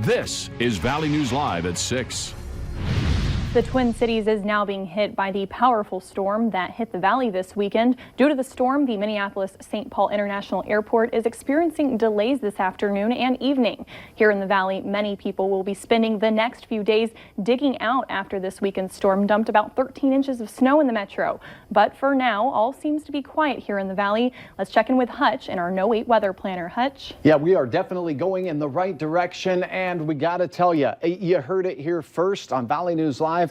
This is Valley News Live at 6. The Twin Cities is now being hit by the powerful storm that hit the valley this weekend. Due to the storm, the Minneapolis-St. Paul International Airport is experiencing delays this afternoon and evening. Here in the valley, many people will be spending the next few days digging out after this weekend's storm dumped about 13 inches of snow in the metro. But for now, all seems to be quiet here in the valley. Let's check in with Hutch and our No 8 weather planner. Hutch? Yeah, we are definitely going in the right direction, and we got to tell you, you heard it here first on Valley News Live.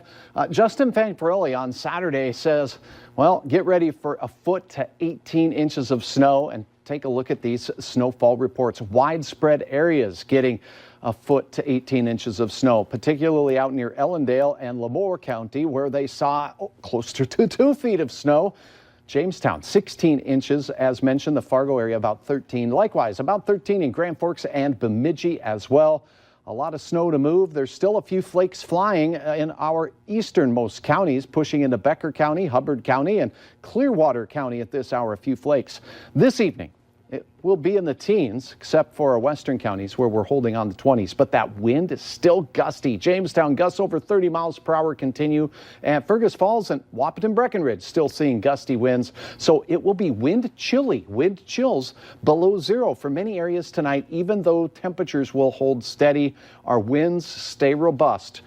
Justin Fanfarelli on Saturday says, well, get ready for a foot to 18 inches of snow, and take a look at these snowfall reports. Widespread areas getting a foot to 18 inches of snow, particularly out near Ellendale and Lemoore County, where they saw closer to 2 feet of snow. Jamestown, 16 inches, as mentioned. The Fargo area, about 13. Likewise, about 13 in Grand Forks and Bemidji as well. A lot of snow to move. There's still a few flakes flying in our easternmost counties, pushing into Becker County, Hubbard County, and Clearwater County at this hour, a few flakes. This evening, it will be in the teens, except for our western counties where we're holding on the 20s. But that wind is still gusty. Jamestown gusts over 30 miles per hour continue. And Fergus Falls and Wahpeton Breckenridge still seeing gusty winds. So it will be wind chills below zero for many areas tonight, even though temperatures will hold steady. Our winds stay robust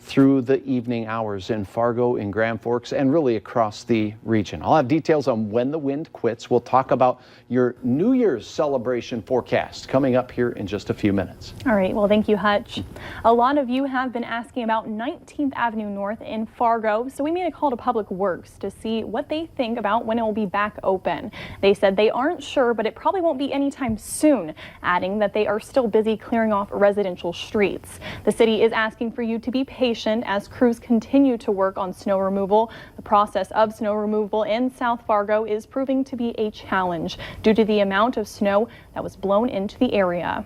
through the evening hours in Fargo, in Grand Forks, and really across the region. I'll have details on when the wind quits. We'll talk about your New Year's celebration forecast coming up here in just a few minutes. All right, well, thank you, Hutch. A lot of you have been asking about 19th Avenue North in Fargo, so we made a call to Public Works to see what they think about when it will be back open. They said they aren't sure, but it probably won't be anytime soon, adding that they are still busy clearing off residential streets. The city is asking for you to be patient as crews continue to work on snow removal. The process of snow removal in South Fargo is proving to be a challenge due to the amount of snow that was blown into the area.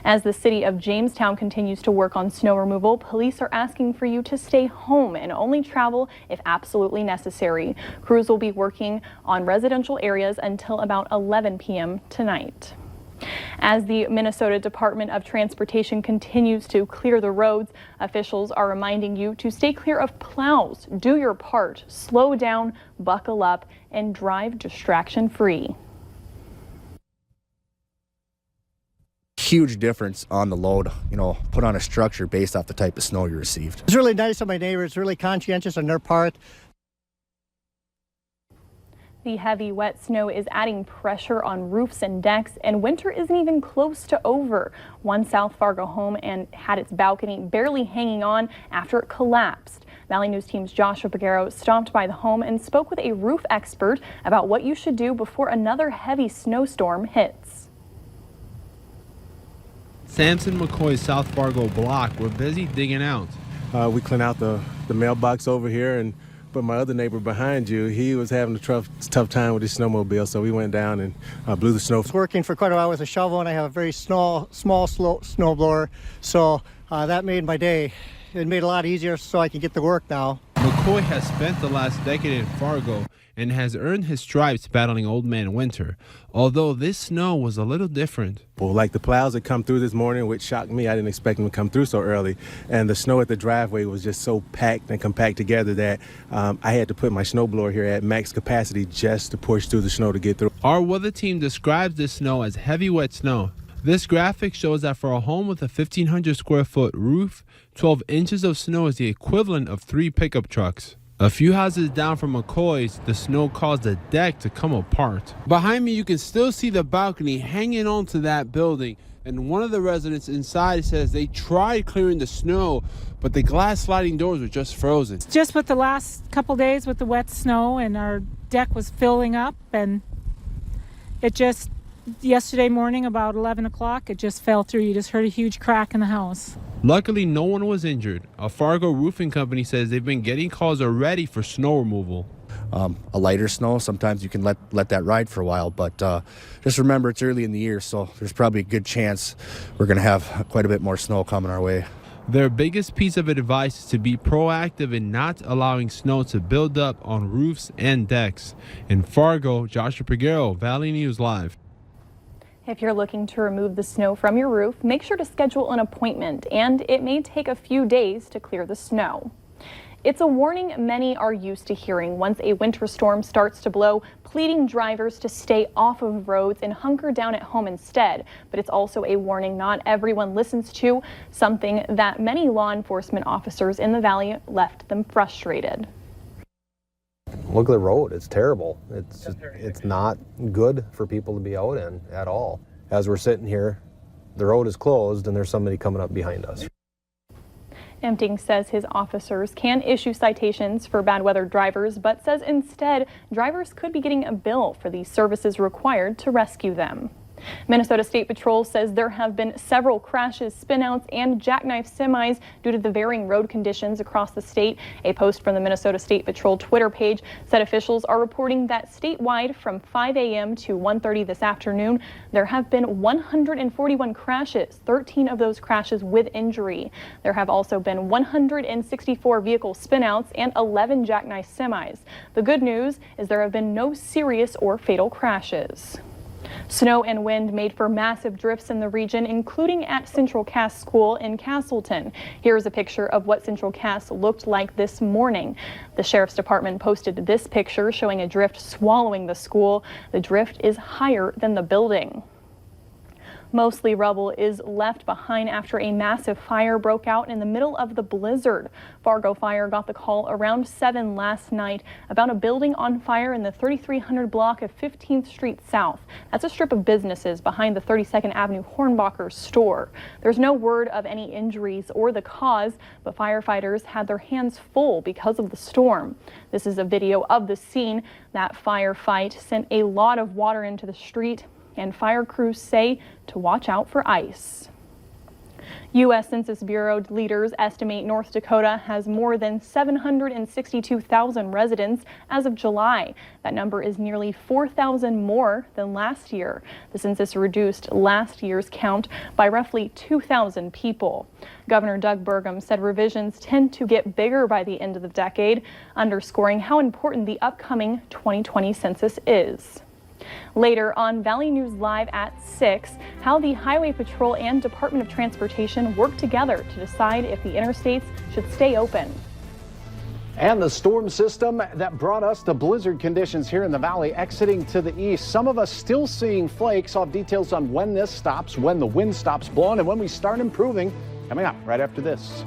As the city of Jamestown continues to work on snow removal, police are asking for you to stay home and only travel if absolutely necessary. Crews will be working on residential areas until about 11 p.m. tonight. As the Minnesota Department of Transportation continues to clear the roads, officials are reminding you to stay clear of plows, do your part, slow down, buckle up, and drive distraction-free. Huge difference on the load, put on a structure based off the type of snow you received. It's really nice of my neighbors, really conscientious on their part. The heavy, wet snow is adding pressure on roofs and decks, and winter isn't even close to over. One South Fargo home had its balcony barely hanging on after it collapsed. Valley News Team's Joshua Pagaro stopped by the home and spoke with a roof expert about what you should do before another heavy snowstorm hits. Samson McCoy's South Fargo block were busy digging out. We clean out the mailbox over here, but my other neighbor behind you, he was having a tough time with his snowmobile, so we went down and blew the snow. I was working for quite a while with a shovel, and I have a very small snowblower, so that made my day. It made it a lot easier so I can get to work now. McCoy has spent the last decade in Fargo and has earned his stripes battling Old Man Winter, although this snow was a little different. Well, like the plows that come through this morning, which shocked me. I didn't expect them to come through so early. And the snow at the driveway was just so packed and compact together that I had to put my snowblower here at max capacity just to push through the snow to get through. Our weather team describes this snow as heavy, wet snow. This graphic shows that for a home with a 1,500 square foot roof, 12 inches of snow is the equivalent of 3 pickup trucks. A few houses down from McCoy's, the snow caused the deck to come apart. Behind me, you can still see the balcony hanging onto that building. And one of the residents inside says they tried clearing the snow, but the glass sliding doors were just frozen. Just with the last couple days with the wet snow, and our deck was filling up, and it just, yesterday morning about 11 o'clock, it just fell through. You just heard a huge crack in the house. Luckily, no one was injured. A Fargo roofing company says they've been getting calls already for snow removal. A lighter snow, sometimes you can let that ride for a while, but just remember it's early in the year, so there's probably a good chance we're going to have quite a bit more snow coming our way. Their biggest piece of advice is to be proactive in not allowing snow to build up on roofs and decks. In Fargo, Joshua Pagaro, Valley News Live. If you're looking to remove the snow from your roof, make sure to schedule an appointment, and it may take a few days to clear the snow. It's a warning many are used to hearing once a winter storm starts to blow, pleading drivers to stay off of roads and hunker down at home instead. But it's also a warning not everyone listens to, something that many law enforcement officers in the valley left them frustrated. Look at the road. It's terrible. It's not good for people to be out in at all. As we're sitting here, the road is closed and there's somebody coming up behind us. Empting says his officers can issue citations for bad weather drivers, but says instead drivers could be getting a bill for the services required to rescue them. Minnesota State Patrol says there have been several crashes, spinouts, and jackknife semis due to the varying road conditions across the state. A post from the Minnesota State Patrol Twitter page said officials are reporting that statewide from 5 a.m. to 1:30 this afternoon, there have been 141 crashes, 13 of those crashes with injury. There have also been 164 vehicle spinouts and 11 jackknife semis. The good news is there have been no serious or fatal crashes. Snow and wind made for massive drifts in the region, including at Central Cass School in Castleton. Here's a picture of what Central Cass looked like this morning. The Sheriff's Department posted this picture showing a drift swallowing the school. The drift is higher than the building. Mostly rubble is left behind after a massive fire broke out in the middle of the blizzard. Fargo Fire got the call around 7 last night about a building on fire in the 3300 block of 15th Street South. That's a strip of businesses behind the 32nd Avenue Hornbacher store. There's no word of any injuries or the cause, but firefighters had their hands full because of the storm. This is a video of the scene. That firefight sent a lot of water into the street, and fire crews say to watch out for ice. U.S. Census Bureau leaders estimate North Dakota has more than 762,000 residents as of July. That number is nearly 4,000 more than last year. The census reduced last year's count by roughly 2,000 people. Governor Doug Burgum said revisions tend to get bigger by the end of the decade, underscoring how important the upcoming 2020 census is. Later on Valley News Live at 6, how the Highway Patrol and Department of Transportation work together to decide if the interstates should stay open. And the storm system that brought us to blizzard conditions here in the valley exiting to the east. Some of us still seeing flakes. I'll have details on when this stops, when the wind stops blowing, and when we start improving coming up right after this.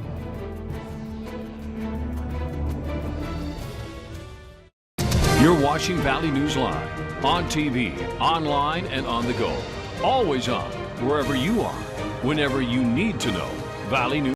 You're watching Valley News Live on TV, online, and on the go. Always on, wherever you are, whenever you need to know. Valley News.